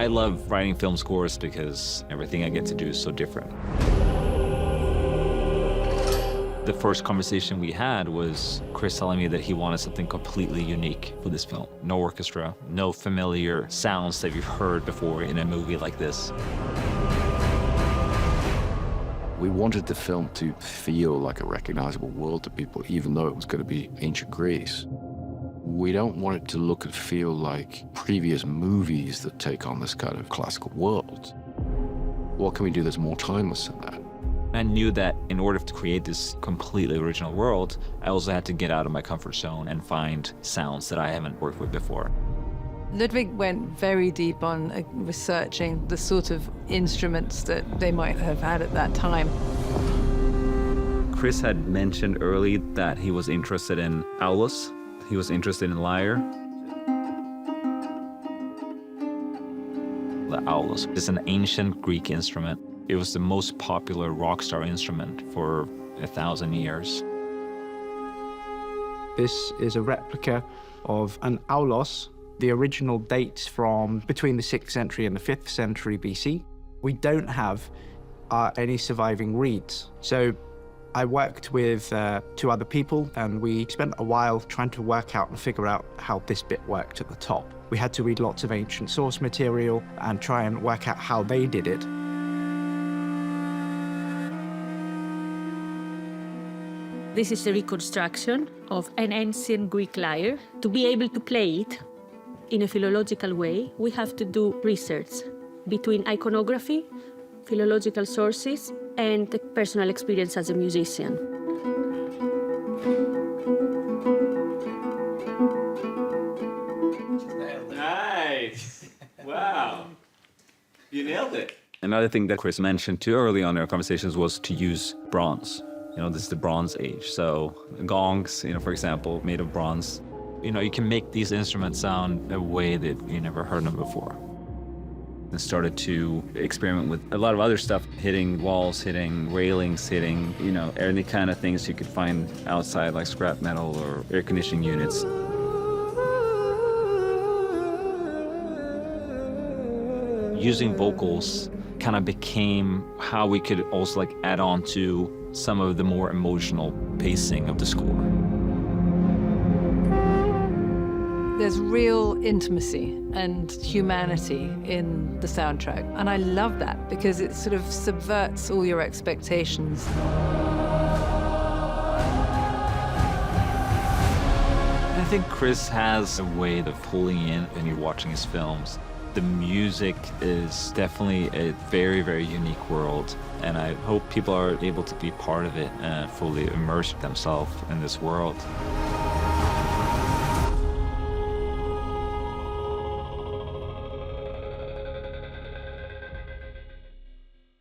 I love writing film scores because everything I get to do is so different. The first conversation we had was Chris telling me that he wanted something completely unique for this film. No orchestra, no familiar sounds that you've heard before in a movie like this. We wanted the film to feel like a recognizable world to people, even though it was going to be ancient Greece. We don't want it to look and feel like previous movies that take on this kind of classical world. What can we do that's more timeless than that? I knew that in order to create this completely original world, I also had to get out of my comfort zone and find sounds that I haven't worked with before. Ludwig went very deep on researching the sort of instruments that they might have had at that time. Chris had mentioned early that he was interested in aulos. He was interested in lyre. The aulos is an ancient Greek instrument. It was the most popular rock star instrument for 1,000 years. This is a replica of an aulos. The original dates from between the 6th century and the 5th century BC. We don't have any surviving reeds. So I worked with 2 other people, and we spent a while trying to work out and figure out how this bit worked at the top. We had to read lots of ancient source material and try and work out how they did it. This is a reconstruction of an ancient Greek lyre. To be able to play it in a philological way, we have to do research between iconography, philological sources, and personal experience as a musician. Nice! Wow! You nailed it. Another thing that Chris mentioned too early on in our conversations was to use bronze. You know, this is the Bronze Age, so gongs, you know, for example, made of bronze. You know, you can make these instruments sound a way that you never heard them before. And started to experiment with a lot of other stuff, hitting walls, hitting railings, hitting, you know, any kind of things you could find outside, like scrap metal or air conditioning units. Using vocals kind of became how we could also like add on to some of the more emotional pacing of the score. There's real intimacy and humanity in the soundtrack, and I love that because it sort of subverts all your expectations. I think Chris has a way of pulling in when you're watching his films. The music is definitely a very, very unique world, and I hope people are able to be part of it and fully immerse themselves in this world.